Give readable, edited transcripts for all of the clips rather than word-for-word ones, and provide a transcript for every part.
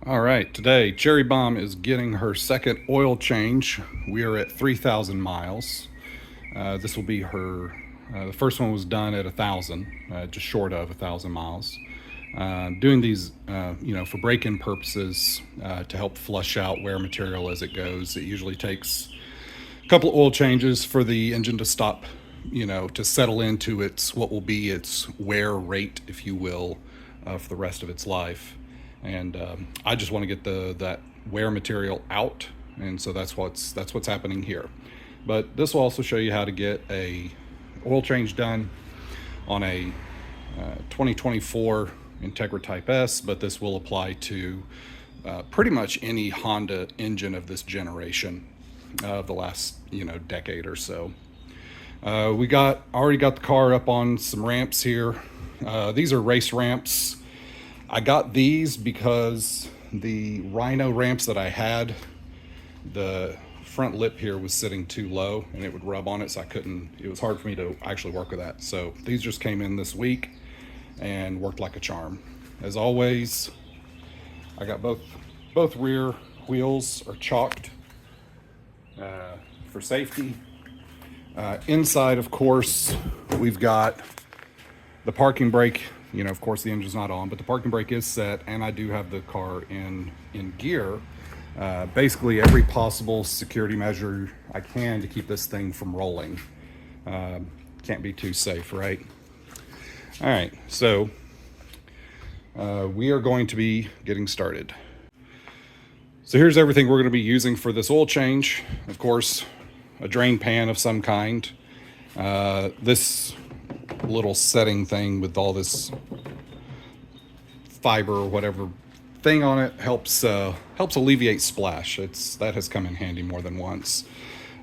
All right, today Cherry Bomb is getting her second oil change. We are at 3,000 miles. This will be her, the first one was done at 1,000, just short of 1,000 miles. Doing these, for break-in purposes to help flush out wear material as it goes. It usually takes a couple of oil changes for the engine to stop, to settle into what will be its wear rate, if you will, for the rest of its life. And I just want to get that wear material out, and so that's what's happening here. But this will also show you how to get a oil change done on a 2024 Integra Type S, but this will apply to pretty much any Honda engine of this generation of the last decade or so. We already got the car up on some ramps here. These are race ramps. I got these because the Rhino ramps that I had, the front lip here was sitting too low and it would rub on it, so it was hard for me to actually work with that. So these just came in this week and worked like a charm. As always, I got both rear wheels are chalked for safety. Inside, of course, we've got the parking brake. Of course, the engine's not on, but the parking brake is set, and I do have the car in gear. Basically, every possible security measure I can to keep this thing from rolling. Can't be too safe, right? All right, so we are going to be getting started. So here's everything we're going to be using for this oil change. Of course, a drain pan of some kind. This little setting thing with all this fiber or whatever thing on it helps alleviate splash. That has come in handy more than once.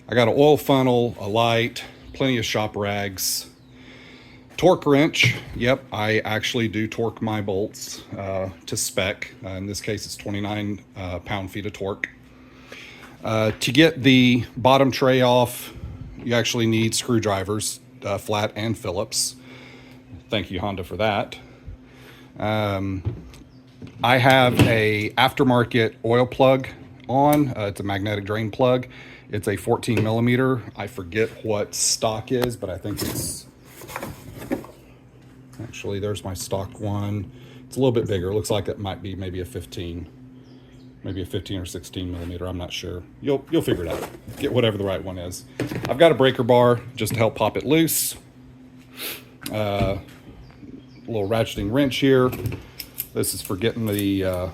I got an oil funnel, a light, plenty of shop rags, torque wrench. Yep, I actually do torque my bolts to spec. In this case, it's 29 pound-feet of torque. To get the bottom tray off, you actually need screwdrivers, flat and Phillips. Thank you, Honda, for that. I have a aftermarket oil plug on. It's a magnetic drain plug. It's a 14 millimeter. I forget what stock is, but I think it's actually, there's my stock one. It's a little bit bigger. It looks like it might be maybe a 15 or 16 millimeter. I'm not sure. You'll figure it out. Get whatever the right one is. I've got a breaker bar just to help pop it loose. A little ratcheting wrench here. This is for getting the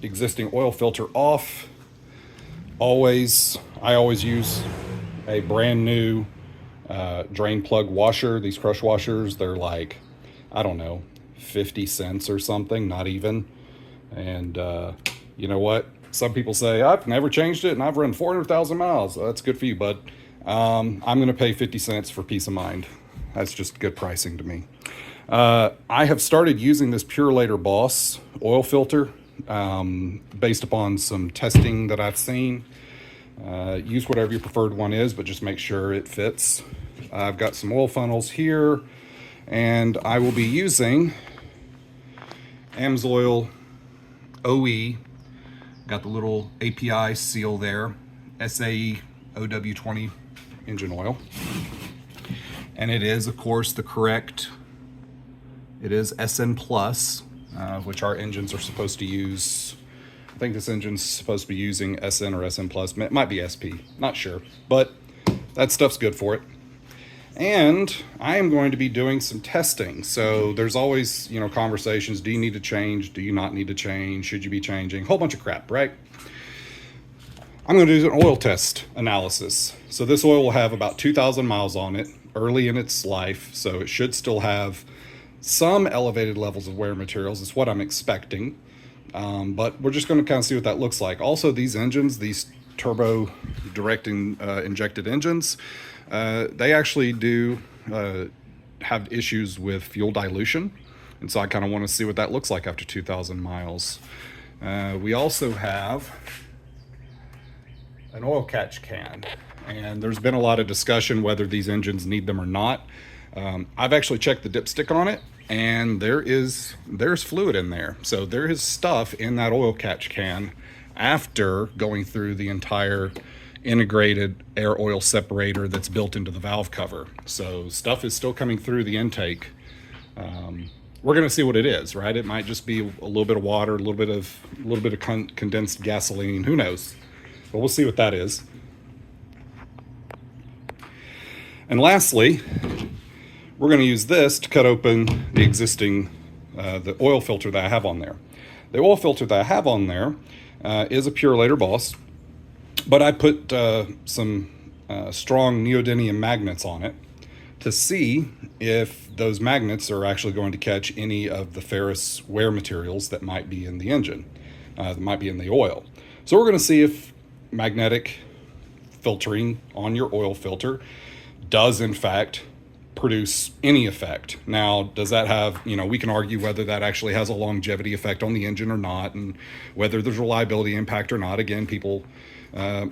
existing oil filter off. I always use a brand new drain plug washer. These crush washers, they're like, I don't know, 50 cents or something, not even. And you know what? Some people say, I've never changed it and I've run 400,000 miles. Well, that's good for you, bud. I'm going to pay 50 cents for peace of mind. That's just good pricing to me. I have started using this Purolator Boss oil filter based upon some testing that I've seen. Use whatever your preferred one is, but just make sure it fits. I've got some oil funnels here, and I will be using AMSOIL OE. Got the little API seal there, SAE OW20 engine oil. And it is, of course, it is SN Plus, which our engines are supposed to use. I think this engine's supposed to be using SN or SN Plus. It might be SP, not sure. But that stuff's good for it. And I am going to be doing some testing. So there's always, conversations. Do you need to change? Do you not need to change? Should you be changing? A whole bunch of crap, right? I'm going to do an oil test analysis. So this oil will have about 2,000 miles on it early in its life. So it should still have some elevated levels of wear materials. It's what I'm expecting. But we're just going to kind of see what that looks like. Also, these engines, these turbo direct injected engines, they actually do have issues with fuel dilution. And so I kind of want to see what that looks like after 2,000 miles. We also have an oil catch can. And there's been a lot of discussion whether these engines need them or not. I've actually checked the dipstick on it, and there's fluid in there. So there is stuff in that oil catch can after going through the entire integrated air oil separator that's built into the valve cover. So stuff is still coming through the intake. We're going to see what it is, right? It might just be a little bit of water, a little bit of condensed gasoline. Who knows? But we'll see what that is. And lastly, we're going to use this to cut open the existing the oil filter that I have on there. The oil filter that I have on there is a Purolator Boss, but I put some strong neodymium magnets on it to see if those magnets are actually going to catch any of the ferrous wear materials that might be in the engine, that might be in the oil. So we're going to see if magnetic filtering on your oil filter does in fact produce any effect. Now, does that have, we can argue whether that actually has a longevity effect on the engine or not, and whether there's reliability impact or not. Again, people,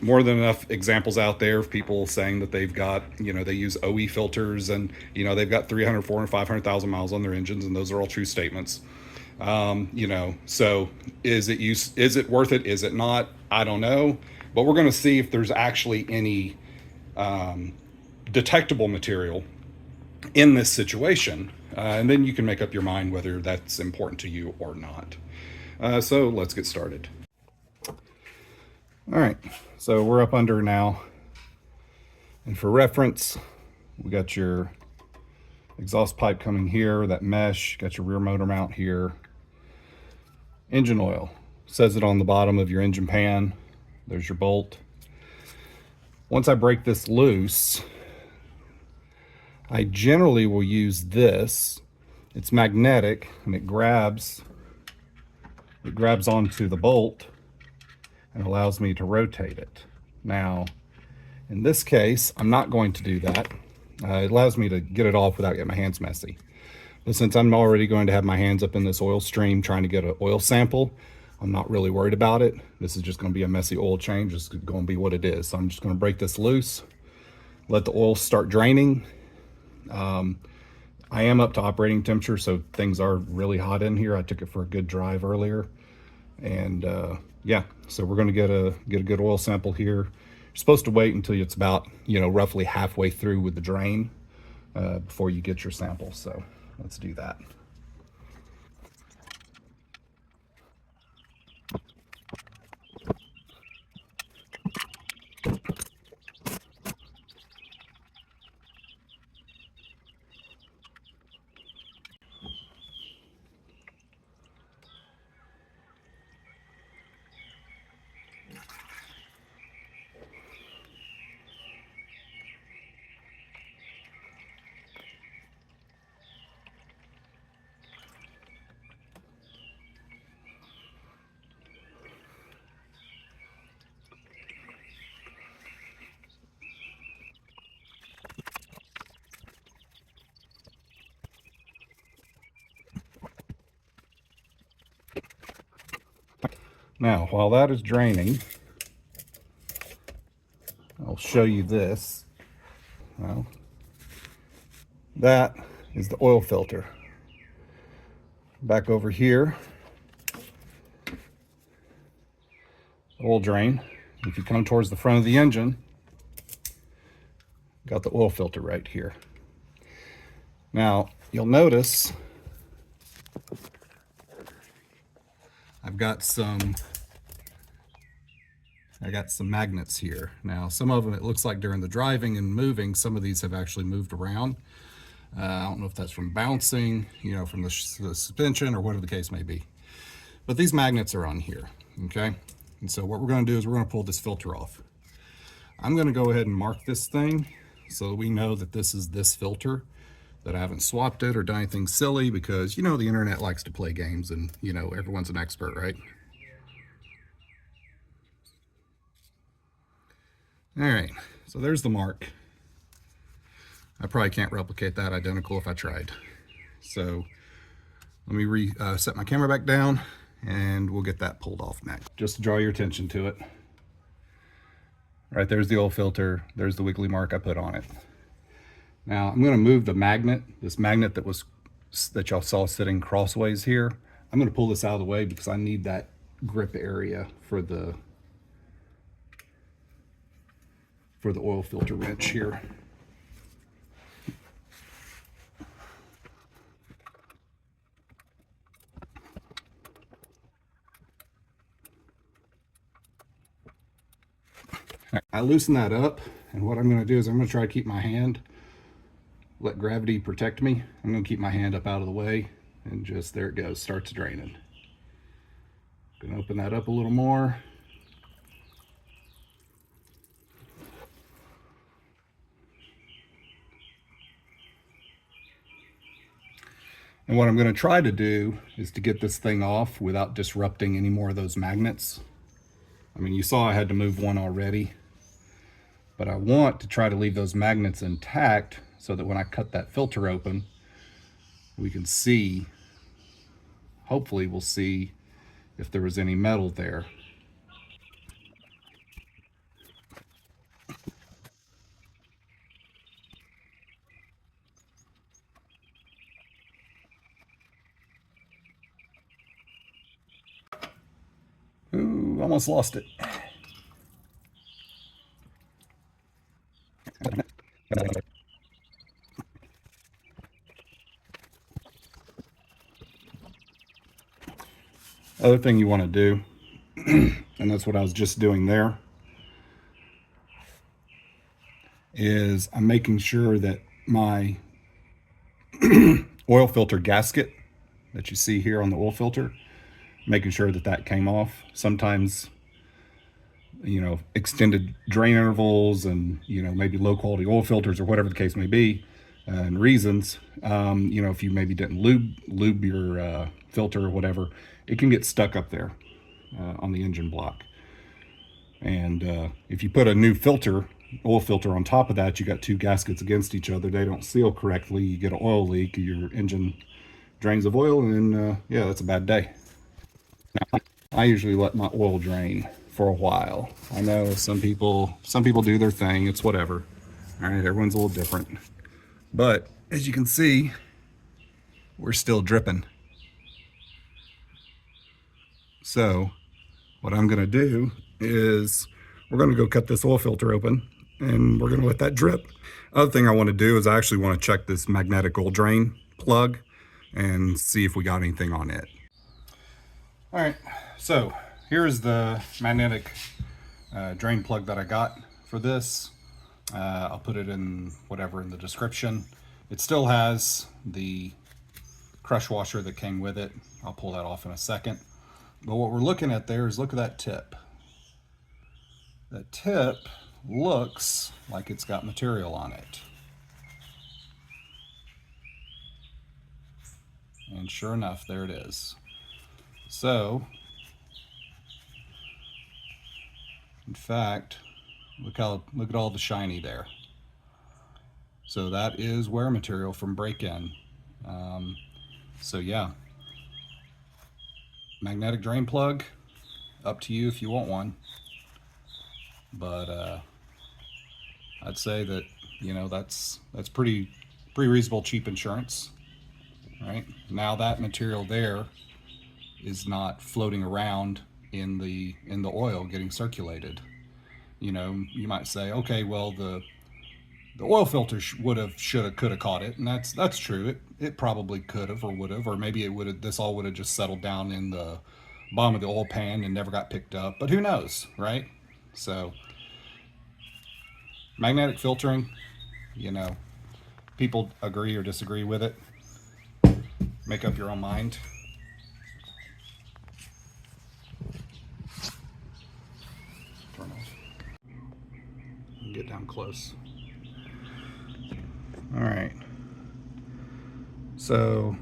more than enough examples out there of people saying that they've got, they use OE filters and, they've got 300, 400, 500,000 miles on their engines, and those are all true statements. So is it worth it? Is it not? I don't know. But we're going to see if there's actually any detectable material in this situation, and then you can make up your mind whether that's important to you or not. So let's get started. All right, so we're up under now, and for reference, we got your exhaust pipe coming here, that mesh, got your rear motor mount here. Engine oil, says it on the bottom of your engine pan. There's your bolt. Once I break this loose, I generally will use this. It's magnetic and it grabs onto the bolt and allows me to rotate it. Now, in this case, I'm not going to do that. It allows me to get it off without getting my hands messy. But since I'm already going to have my hands up in this oil stream trying to get an oil sample, I'm not really worried about it. This is just going to be a messy oil change. It's going to be what it is. So I'm just going to break this loose, let the oil start draining. I am up to operating temperature, so things are really hot in here. I took it for a good drive earlier, and yeah, so we're going to get a good oil sample here. You're supposed to wait until it's about roughly halfway through with the drain before you get your sample. So let's do that. Now, while that is draining, I'll show you this. Well, that is the oil filter. Back over here, oil drain. If you come towards the front of the engine, got the oil filter right here. Now, you'll notice I got some magnets here. Now, some of them, it looks like during the driving and moving, some of these have actually moved around. I don't know if that's from bouncing, from the suspension or whatever the case may be. But these magnets are on here, okay? And so what we're going to do is we're going to pull this filter off. I'm going to go ahead and mark this thing so we know that this is this filter, that I haven't swapped it or done anything silly, because the internet likes to play games and everyone's an expert, right? All right, so there's the mark. I probably can't replicate that identical if I tried. So let me reset my camera back down and we'll get that pulled off next. Just to draw your attention to it. Right, there's the oil filter, there's the wiggly mark I put on it. Now I'm going to move the magnet, this magnet that y'all saw sitting crossways here. I'm going to pull this out of the way because I need that grip area for the oil filter wrench here. I loosen that up, and what I'm going to do is I'm going to try to keep my hand, let gravity protect me. I'm going to keep my hand up out of the way, and just, there it goes, starts draining. Going to open that up a little more. And what I'm going to try to do is to get this thing off without disrupting any more of those magnets. I mean, you saw I had to move one already, but I want to try to leave those magnets intact so that when I cut that filter open, we can see, hopefully we'll see if there was any metal there. Ooh, almost lost it. Other thing you want to do, and that's what I was just doing there, is I'm making sure that my oil filter gasket that you see here on the oil filter, making sure that that came off. Sometimes, you know, extended drain intervals and, you know, maybe low quality oil filters or whatever the case may be, and reasons, you know, if you maybe didn't lube your filter or whatever, it can get stuck up there on the engine block. And if you put a new oil filter on top of that, you got two gaskets against each other, they don't seal correctly, you get an oil leak, your engine drains of oil, and yeah, that's a bad day. Now, I usually let my oil drain for a while. I know some people do their thing, it's whatever. All right, everyone's a little different. But as you can see, we're still dripping. So what I'm gonna do is we're gonna go cut this oil filter open and we're gonna let that drip. Other thing I wanna do is I actually wanna check this magnetic oil drain plug and see if we got anything on it. All right, so here's the magnetic drain plug that I got for this. I'll put it in in the description. It still has the crush washer that came with it. I'll pull that off in a second. But what we're looking at there is, look at that tip. That tip looks like it's got material on it. And sure enough, there it is. So, in fact, look at all the shiny there. So that is wear material from break-in. So yeah, magnetic drain plug, up to you if you want one. But I'd say that, you know, that's pretty reasonable, cheap insurance. Right now, that material there is not floating around in the oil getting circulated. You know, you might say, okay, well, the oil filter should have, could have caught it, and that's true. It probably could have or would have, or maybe it would have. This all would have just settled down in the bottom of the oil pan and never got picked up. But who knows, right? So magnetic filtering, you know, people agree or disagree with it. Make up your own mind. Turn off. Get down close. All right. So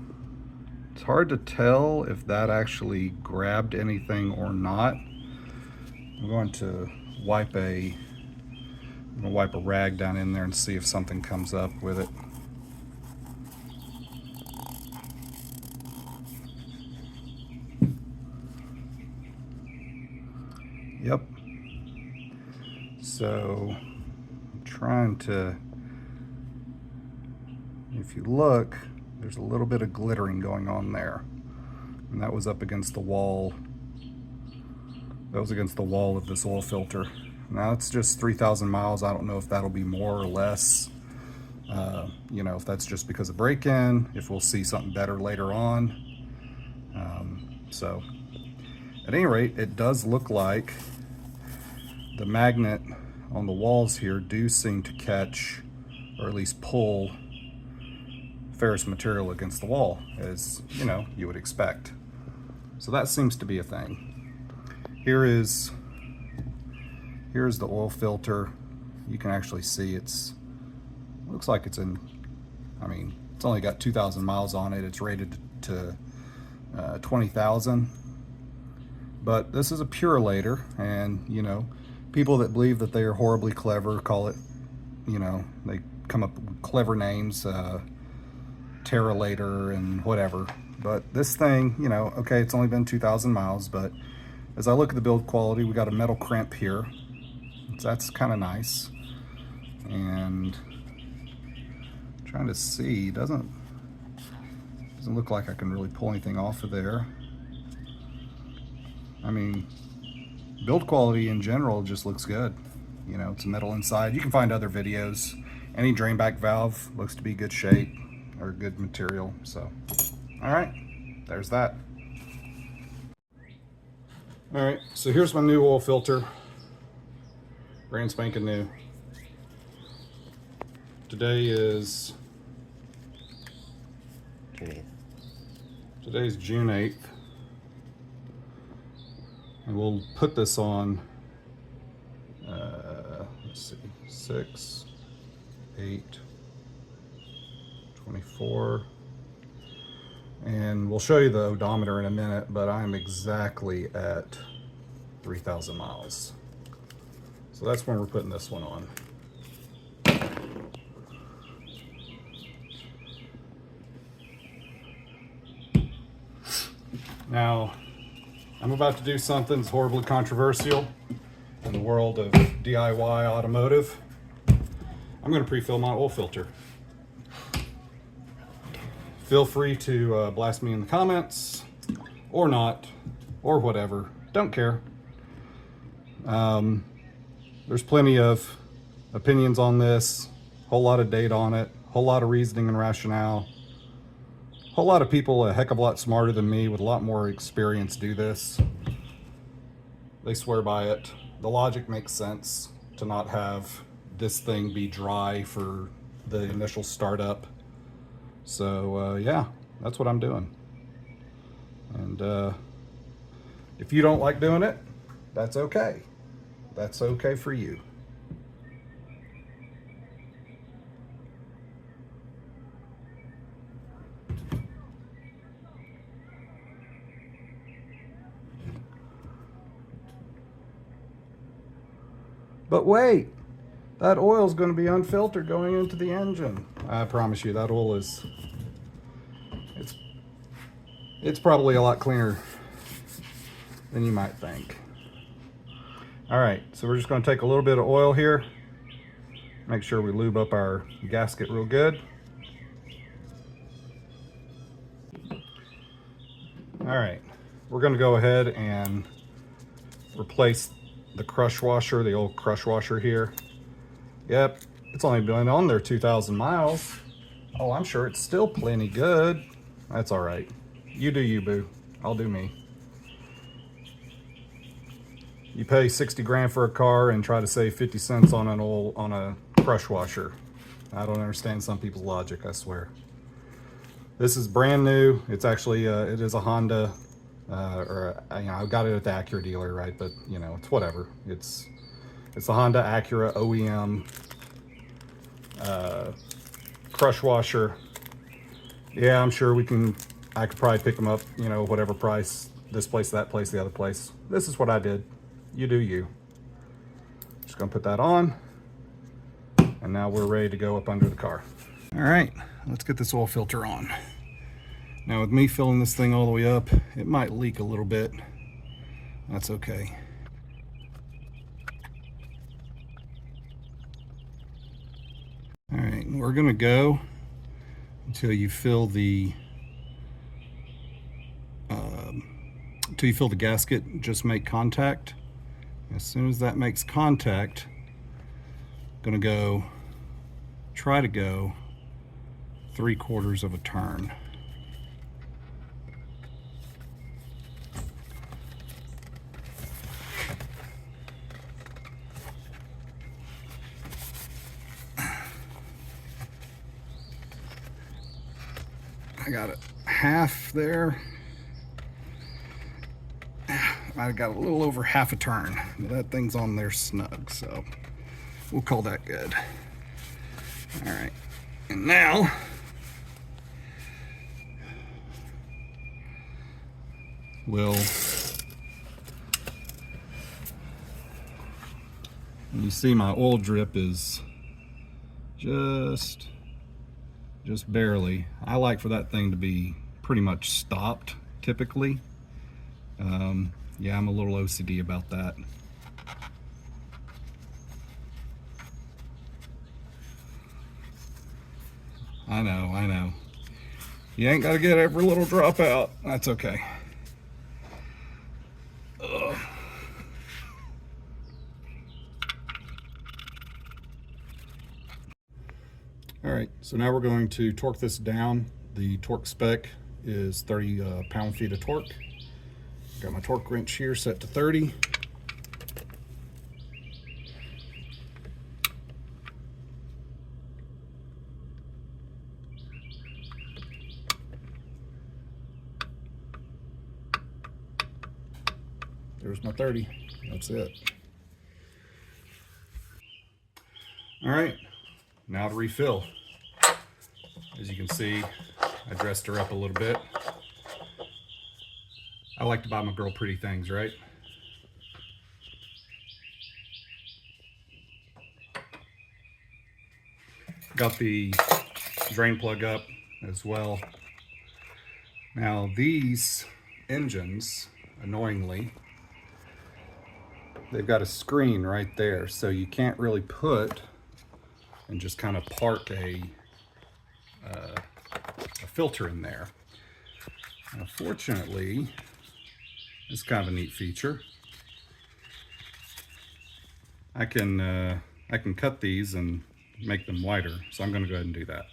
it's hard to tell if that actually grabbed anything or not. I'm going to wipe a rag down in there and see if something comes up with it. Yep. So I'm trying to if you look, there's a little bit of glittering going on there. And that was up against the wall. That was against the wall of this oil filter. Now it's just 3,000 miles. I don't know if that'll be more or less. You know, if that's just because of break-in, if we'll see something better later on. So at any rate, it does look like the magnet on the walls here do seem to catch, or at least pull, ferrous material against the wall, as you know, you would expect. So that seems to be a thing. Here's the oil filter. You can actually see looks like it's in, I mean, it's only got 2,000 miles on it. It's rated to 20,000. But this is a purelator, and you know, people that believe that they are horribly clever call it, you know, they come up with clever names, Terralator and whatever. But this thing, you know, okay, it's only been 2,000 miles, but as I look at the build quality, we got a metal crimp here. So that's kind of nice. And trying to see, doesn't look like I can really pull anything off of there. I mean, build quality in general just looks good. You know, it's metal inside. You can find other videos. Any drain back valve looks to be good shape or good material. So, all right, there's that. All right, so here's my new oil filter. Brand spanking new. Today's June 8th. And we'll put this on, let's see, 6, 8, 24. And we'll show you the odometer in a minute, but I'm exactly at 3,000 miles. So that's when we're putting this one on. Now, I'm about to do something that's horribly controversial in the world of DIY automotive. I'm going to pre-fill my oil filter. Feel free to blast me in the comments, or not, or whatever. Don't care. There's plenty of opinions on this, whole lot of data on it, whole lot of reasoning and rationale. Whole lot of people a heck of a lot smarter than me with a lot more experience do this. They swear by it. The logic makes sense to not have this thing be dry for the initial startup. So yeah, that's what I'm doing. And if you don't like doing it, that's okay. That's okay for you. But wait, that oil is going to be unfiltered going into the engine. I promise you, that oil is, it's probably a lot cleaner than you might think. All right, so we're just going to take a little bit of oil here. Make sure we lube up our gasket real good. All right, we're going to go ahead and replace the crush washer, the old crush washer here. Yep, it's only been on there 2,000 miles. Oh, I'm sure it's still plenty good. That's all right. You do you, boo. I'll do me. You pay 60 grand for a car and try to save 50 cents on a crush washer. I don't understand some people's logic, I swear. This is brand new. It's actually, it is a Honda. Or you know, I got it at the Acura dealer, right? But you know, it's whatever. It's the Honda Acura OEM crush washer. Yeah, I'm sure I could probably pick them up, you know, whatever price, this place, that place, the other place. This is what I did. You do you. Just gonna put that on, and now we're ready to go up under the car. All right, let's get this oil filter on. Now with me filling this thing all the way up, it might leak a little bit. That's okay. All right, we're gonna go until you feel the gasket just make contact. As soon as that makes contact, I'm gonna try to go 3/4 of a turn. I got it half there. I got a little over half a turn. That thing's on there snug, so we'll call that good. All right, and now you see my oil drip is just barely. I like for that thing to be pretty much stopped typically. Yeah, I'm a little OCD about that. I know. You ain't got to get every little drop out. That's okay. Ugh. All right, so now we're going to torque this down. The torque spec is 30 pound-feet of torque. Got my torque wrench here set to 30. There's my 30. That's it. All right, now to refill. As you can see, I dressed her up a little bit. I like to buy my girl pretty things, right? Got the drain plug up as well. Now these engines, annoyingly, they've got a screen right there, so you can't really put and just kind of park a filter in there. Now, fortunately, it's kind of a neat feature. I can cut these and make them wider, so I'm going to go ahead and do that.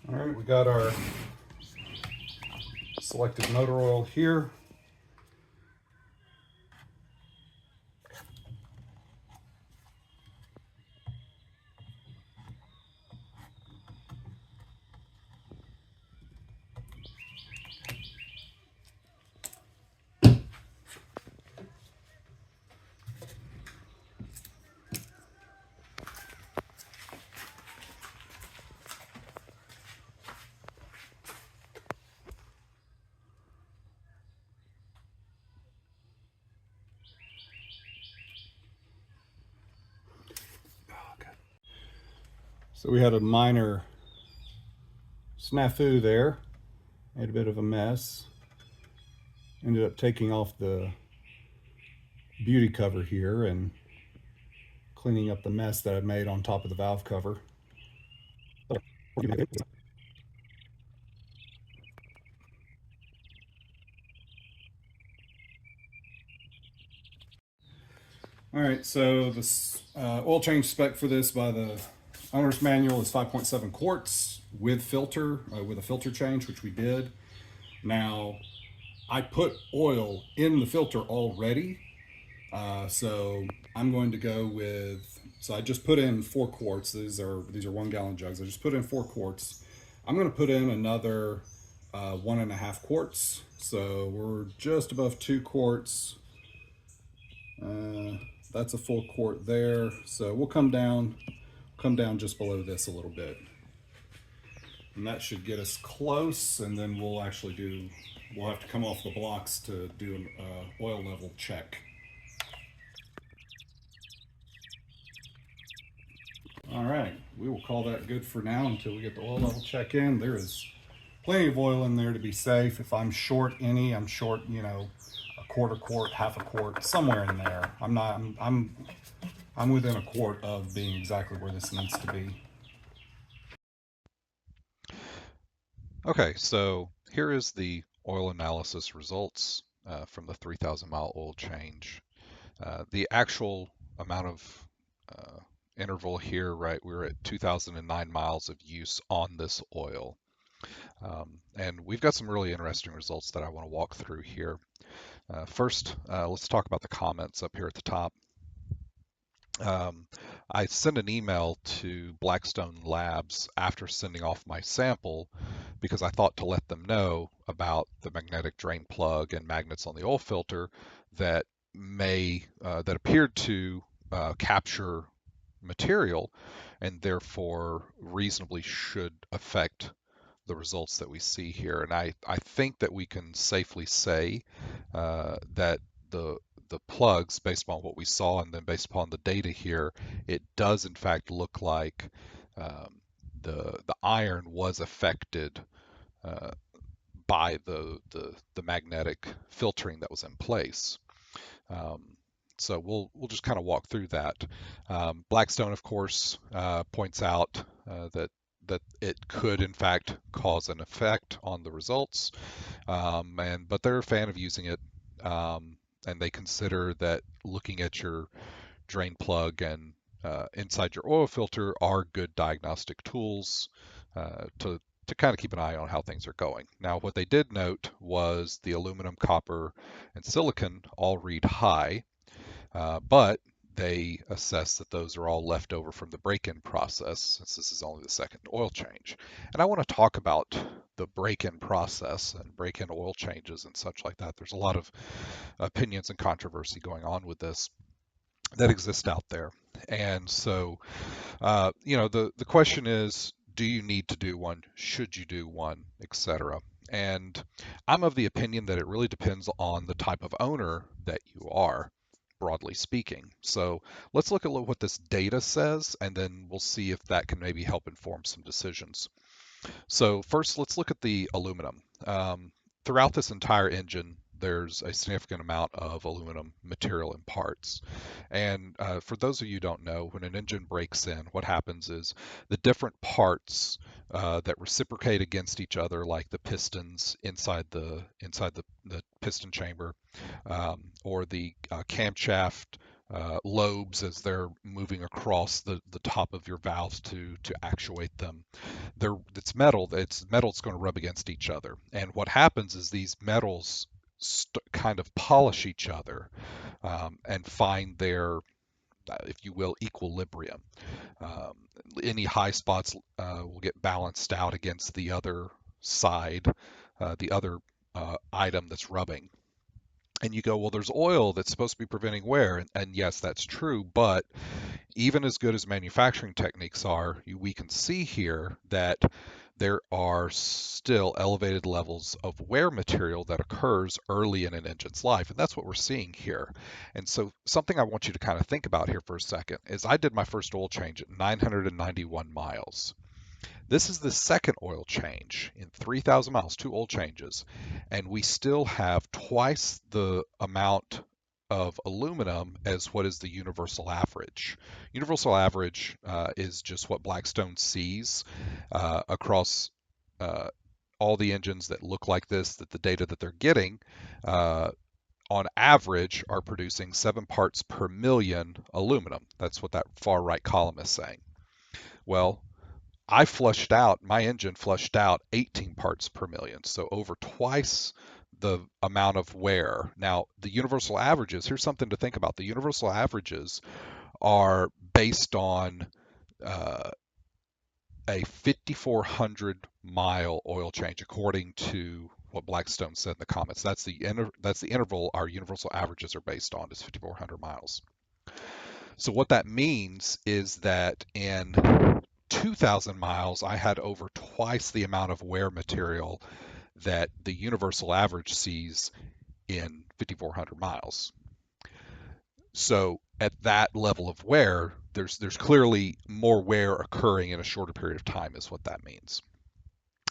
All right, we got our selected motor oil here. So we had a minor snafu there, made a bit of a mess. Ended up taking off the beauty cover here and cleaning up the mess that I made on top of the valve cover. All right, so this oil change spec for this by the owner's manual is 5.7 quarts with filter, with a filter change, which we did. Now, I put oil in the filter already, so I'm going to go with, so I just put in 4 quarts. These are 1 gallon jugs. I just put in 4 quarts. I'm going to put in another 1.5 quarts. So we're just above 2 quarts. That's a full quart there. So we'll come down just below this a little bit. And that should get us close, and then we'll have to come off the blocks to do an oil level check. All right, we will call that good for now until we get the oil level check in. There is plenty of oil in there to be safe. If I'm short any, I'm short, a 1/4 quart, 1/2 quart, somewhere in there. I'm I'm within a quart of being exactly where this needs to be. Okay, so here is the oil analysis results from the 3,000 mile oil change. The actual amount of uh, interval here, right, we're at 2,009 miles of use on this oil. And we've got some really interesting results that I want to walk through here. First, let's talk about the comments up here at the top. Um, I sent an email to Blackstone Labs after sending off my sample because I thought to let them know about the magnetic drain plug and magnets on the oil filter that that appeared to capture material and therefore reasonably should affect the results that we see here. And I think that we can safely say that the the plugs, based upon what we saw and then based upon the data here, it does in fact look like um, the iron was affected uh, by the magnetic filtering that was in place. Um, so we'll just kind of walk through that. Blackstone, of course, points out that it could in fact cause an effect on the results, but they're a fan of using it, and they consider that looking at your drain plug and inside your oil filter are good diagnostic tools to kind of keep an eye on how things are going. Now, what they did note was the aluminum, copper, and silicon all read high, but they assess that those are all left over from the break-in process, since this is only the second oil change. And I want to talk about the break-in process and break-in oil changes and such like that. There's a lot of opinions and controversy going on with this that exist out there. And so, the question is, do you need to do one? Should you do one, etc.? And I'm of the opinion that it really depends on the type of owner that you are, broadly speaking. So let's look at what this data says, and then we'll see if that can maybe help inform some decisions. So first, let's look at the aluminum. Throughout this entire engine, there's a significant amount of aluminum material and parts. And for those of you who don't know, when an engine breaks in, what happens is the different parts that reciprocate against each other, like the pistons inside the piston chamber, or the camshaft lobes as they're moving across the top of your valves to actuate them. It's metal. It's metal's going to rub against each other, and what happens is these metals kind of polish each other and find their, if you will, equilibrium. Um, any high spots will get balanced out against the other side, the other item that's rubbing. And you go, well, there's oil that's supposed to be preventing wear, and yes, that's true, but even as good as manufacturing techniques are, we can see here that there are still elevated levels of wear material that occurs early in an engine's life, and that's what we're seeing here. And so something I want you to kind of think about here for a second is I did my first oil change at 991 miles. This is the second oil change in 3,000 miles, two oil changes, and we still have twice the amount of aluminum as what is the universal average. Universal average is just what Blackstone sees across uh, all the engines that look like this, that the data that they're getting uh, on average are producing 7 parts per million aluminum. That's what that far right column is saying. Well, my engine flushed out 18 parts per million, so over twice the amount of wear. Now, the universal averages, here's something to think about. The universal averages are based on uh, a 5,400 mile oil change, according to what Blackstone said in the comments. That's the interval our universal averages are based on, is 5,400 miles. So what that means is that in 2,000 miles, I had over twice the amount of wear material that the universal average sees in 5,400 miles. So at that level of wear, there's clearly more wear occurring in a shorter period of time, is what that means.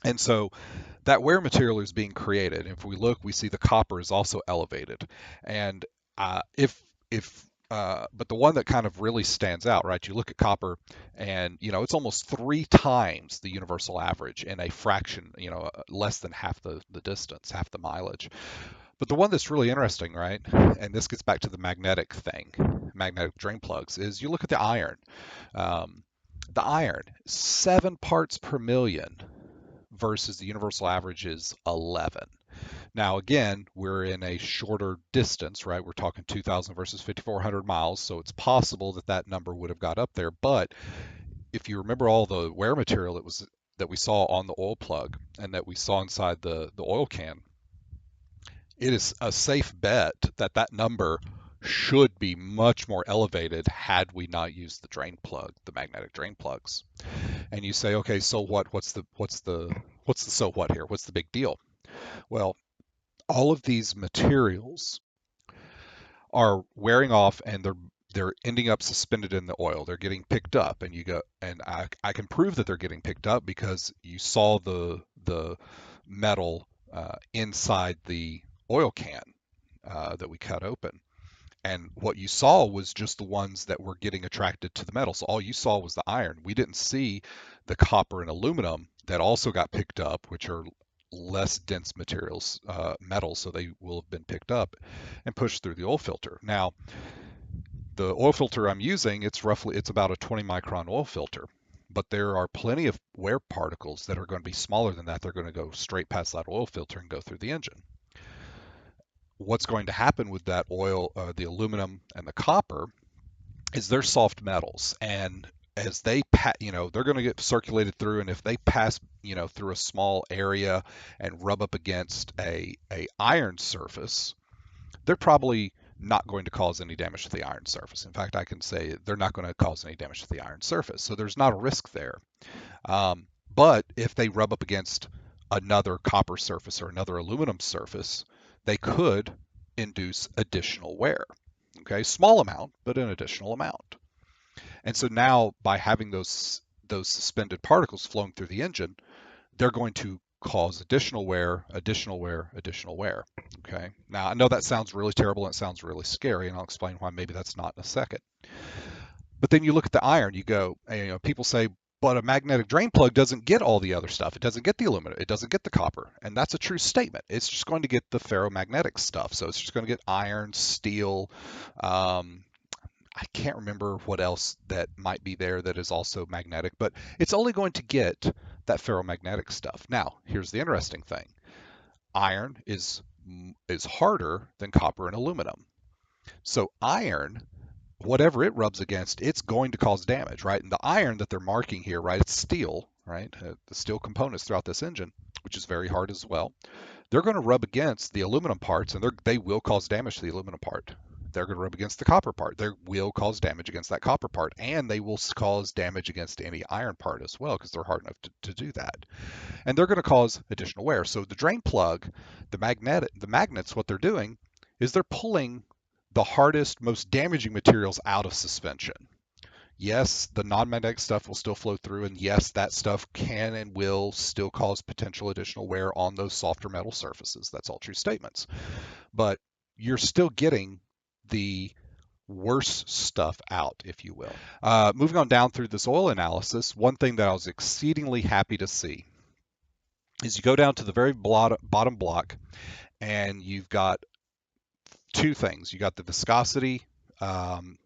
And so that wear material is being created. If we look, we see the copper is also elevated. And if but the one that kind of really stands out, right? You look at copper, and it's almost 3 times the universal average in a fraction, less than half the distance, half the mileage. But the one that's really interesting, right? And this gets back to the magnetic thing, magnetic drain plugs, is you look at the iron. Um, the iron, 7 parts per million versus the universal average is 11. Now, again, we're in a shorter distance, right? We're talking 2,000 versus 5,400 miles, so it's possible that that number would have got up there. But if you remember all the wear material that we saw on the oil plug and that we saw inside the oil can, it is a safe bet that that number should be much more elevated had we not used the magnetic drain plugs. And you say, okay, so what? What's the so what here? What's the big deal? Well, all of these materials are wearing off, and they're ending up suspended in the oil. They're getting picked up, and I can prove that they're getting picked up because you saw the metal inside the oil can that we cut open. And what you saw was just the ones that were getting attracted to the metal. So all you saw was the iron. We didn't see the copper and aluminum that also got picked up, which are less dense materials, metals, so they will have been picked up and pushed through the oil filter. Now, the oil filter I'm using, it's about a 20 micron oil filter, but there are plenty of wear particles that are going to be smaller than that. They're going to go straight past that oil filter and go through the engine. What's going to happen with that oil, the aluminum and the copper, is they're soft metals, and as they they're going to get circulated through, and if they pass through a small area and rub up against a iron surface, they're probably not going to cause any damage to the iron surface. In fact, I can say they're not going to cause any damage to the iron surface, so there's not a risk there. But if they rub up against another copper surface or another aluminum surface, they could induce additional wear. Okay, small amount, but an additional amount. And so now by having those suspended particles flowing through the engine, they're going to cause additional wear, additional wear, additional wear. Okay. Now I know that sounds really terrible and it sounds really scary, and I'll explain why maybe that's not in a second. But then you look at the iron, you go, people say, but a magnetic drain plug doesn't get all the other stuff. It doesn't get the aluminum. It doesn't get the copper. And that's a true statement. It's just going to get the ferromagnetic stuff. So it's just going to get iron, steel. I can't remember what else that might be there that is also magnetic, but it's only going to get that ferromagnetic stuff. Now, here's the interesting thing. Iron is harder than copper and aluminum. So iron, whatever it rubs against, it's going to cause damage, right? And the iron that they're marking here, right, it's steel, right? The steel components throughout this engine, which is very hard as well. They're going to rub against the aluminum parts, and they will cause damage to the aluminum part. They're going to rub against the copper part. They will cause damage against that copper part, and they will cause damage against any iron part as well because they're hard enough to do that. And they're going to cause additional wear. So the drain plug, the magnets, what they're doing is they're pulling the hardest, most damaging materials out of suspension. Yes, the non-magnetic stuff will still flow through, and yes, that stuff can and will still cause potential additional wear on those softer metal surfaces. That's all true statements. But you're still getting the worse stuff out, if you will. Moving on down through this oil analysis, one thing that I was exceedingly happy to see is you go down to the very bottom block, and you've got two things. You got the viscosity, and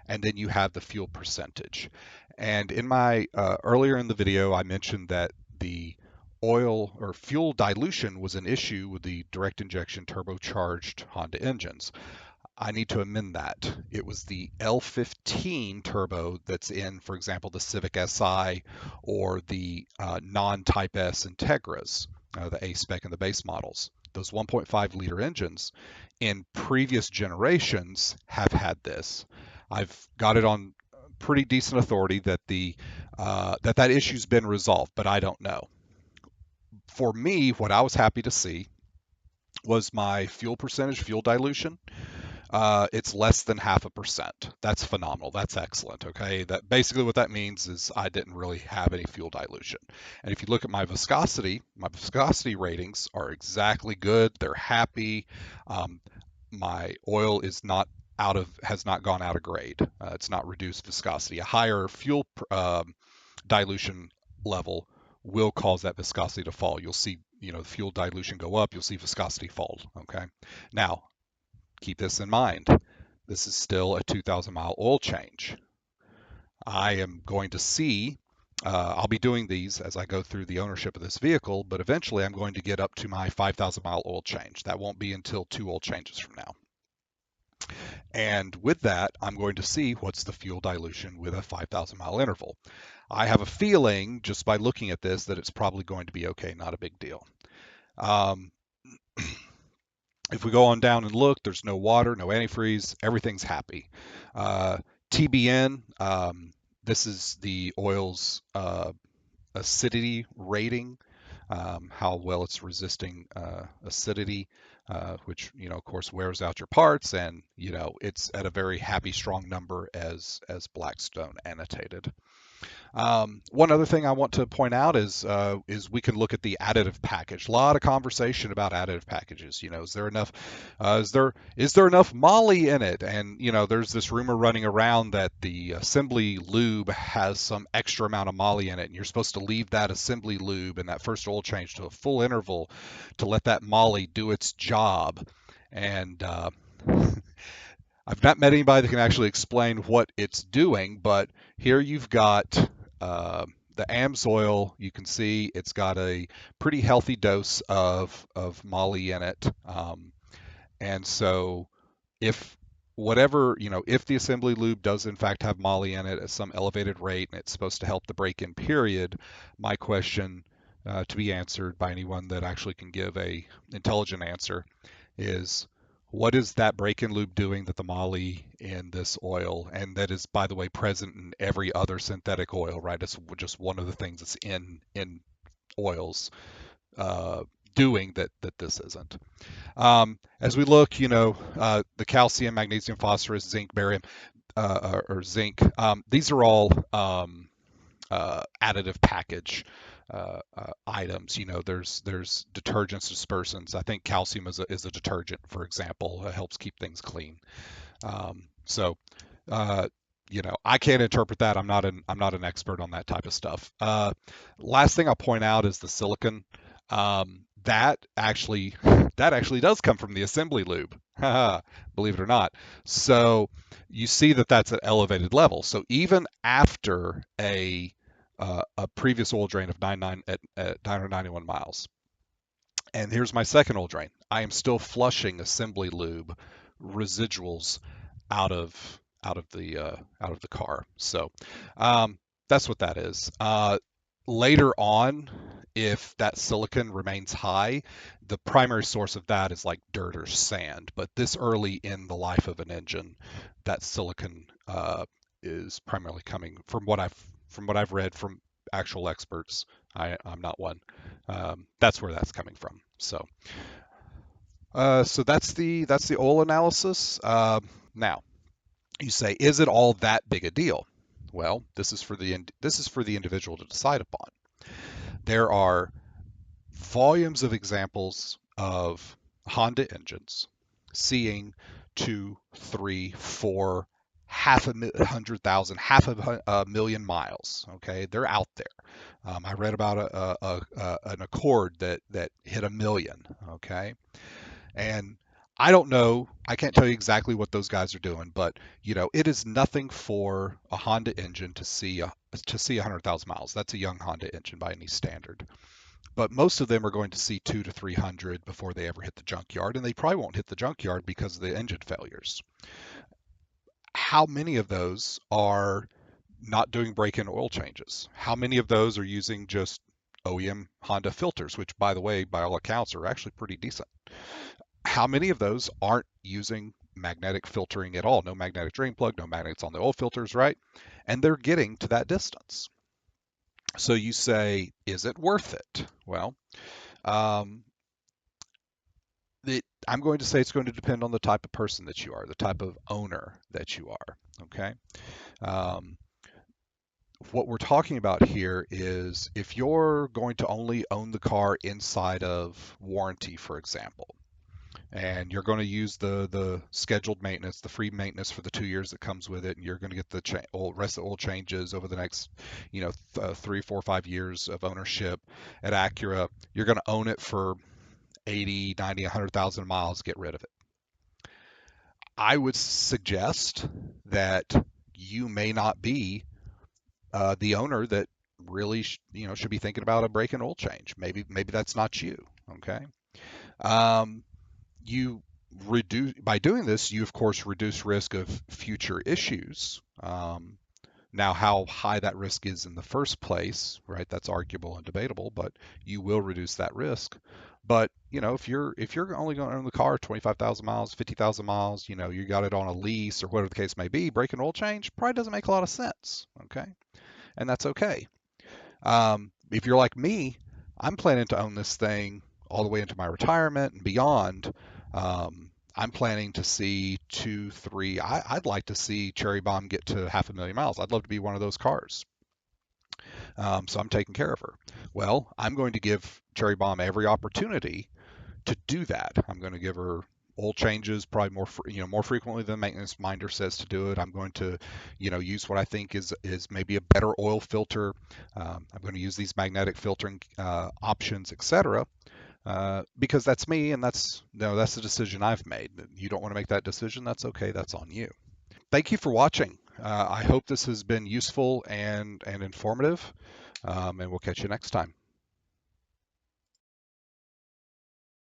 then you have the fuel percentage. And in my earlier in the video, I mentioned that the oil or fuel dilution was an issue with the direct injection turbocharged Honda engines. I need to amend that. It was the L15 turbo that's in, for example, the Civic Si or the non-Type S Integras, the A-Spec and the base models. Those 1.5 liter engines in previous generations have had this. I've got it on pretty decent authority that that issue's been resolved, but I don't know. For me, what I was happy to see was my fuel percentage, fuel dilution. It's less than 0.5%. That's phenomenal. That's excellent. Okay. That basically what that means is I didn't really have any fuel dilution. And if you look at my viscosity ratings are exactly good. They're happy. My oil is not has not gone out of grade. It's not reduced viscosity. A higher fuel dilution level will cause that viscosity to fall. You'll see, the fuel dilution go up. You'll see viscosity fall. Okay. Now, keep this in mind. This is still a 2,000 mile oil change. I am going to see, I'll be doing these as I go through the ownership of this vehicle, but eventually I'm going to get up to my 5,000 mile oil change. That won't be until 2 oil changes from now. And with that, I'm going to see what's the fuel dilution with a 5,000 mile interval. I have a feeling just by looking at this that it's probably going to be okay, not a big deal. If we go on down and look, there's no water, no antifreeze, everything's happy. TBN, this is the oil's acidity rating, how well it's resisting acidity, which, of course, wears out your parts, and, it's at a very happy, strong number as Blackstone annotated. One other thing I want to point out is we can look at the additive package. A lot of conversation about additive packages. Is there enough? Is there enough moly in it? And there's this rumor running around that the assembly lube has some extra amount of moly in it, and you're supposed to leave that assembly lube and that first oil change to a full interval to let that moly do its job. And I've not met anybody that can actually explain what it's doing, but here you've got the AMSOIL. You can see it's got a pretty healthy dose of moly in it. And so if if the assembly lube does in fact have moly in it at some elevated rate and it's supposed to help the break-in period, my question to be answered by anyone that actually can give a intelligent answer is, what is that break-in lube doing that the moly in this oil, and that is, by the way, present in every other synthetic oil, right? It's just one of the things that's in oils doing that this isn't. As we look, the calcium, magnesium, phosphorus, zinc, barium, or zinc, these are all additive package items. There's detergents, dispersants. I think calcium is a detergent, for example. It helps keep things clean. So I can't interpret that. I'm not an expert on that type of stuff. Last thing I'll point out is the silicon. That actually does come from the assembly lube, believe it or not. So you see that that's at elevated level. So even after a previous oil drain of 991 miles, and here's my second oil drain, I am still flushing assembly lube residuals out of the car. So that's what that is. Later on, if that silicon remains high, the primary source of that is like dirt or sand. But this early in the life of an engine, that silicon is primarily coming from what I've read from actual experts. I'm not one. That's where that's coming from. So that's the oil analysis. Now, you say, is it all that big a deal? Well, this is for the individual to decide upon. There are volumes of examples of Honda engines seeing 2, 3, 4, half a million miles. Okay, they're out there. I read about an Accord that hit 1 million. Okay, and I don't know. I can't tell you exactly what those guys are doing, but it is nothing for a Honda engine to see 100,000 miles. That's a young Honda engine by any standard. But most of them are going to see 200 to 300 before they ever hit the junkyard, and they probably won't hit the junkyard because of the engine failures. How many of those are not doing break-in oil changes? How many of those are using just OEM Honda filters, which, by the way, by all accounts, are actually pretty decent? How many of those aren't using magnetic filtering at all? No magnetic drain plug, no magnets on the oil filters, right? And they're getting to that distance. So you say, is it worth it? Well, I'm going to say it's going to depend on the type of person that you are, the type of owner that you are. Okay. What we're talking about here is if you're going to only own the car inside of warranty, for example, And you're going to use the scheduled maintenance, the free maintenance for the 2 years that comes with it, and you're going to get the rest of the oil changes over the next, 3, 4, 5 years of ownership at Acura. You're going to own it for 80, 90, 100,000 miles. Get rid of it. I would suggest that you may not be the owner that really should be thinking about a brake and oil change. Maybe that's not you. Okay. Um, you reduce by doing this, you of course reduce risk of future issues. Now, how high that risk is in the first place, right? That's arguable and debatable, but you will reduce that risk. But if you're only going to own the car 25,000 miles, 50,000 miles, you got it on a lease or whatever the case may be, brake and oil change probably doesn't make a lot of sense. Okay, and that's okay. If you're like me, I'm planning to own this thing all the way into my retirement and beyond. I'm planning to see two, three. I'd like to see Cherry Bomb get to 500,000 miles. I'd love to be one of those cars. So I'm taking care of her. Well, I'm going to give Cherry Bomb every opportunity to do that. I'm going to give her oil changes probably more frequently than maintenance minder says to do it. I'm going to use what I think is maybe a better oil filter. I'm going to use these magnetic filtering options, etc. Because that's me, and that's the decision I've made. You don't want to make that decision, that's okay, that's on you. Thank you for watching. I hope this has been useful and informative, and we'll catch you next time.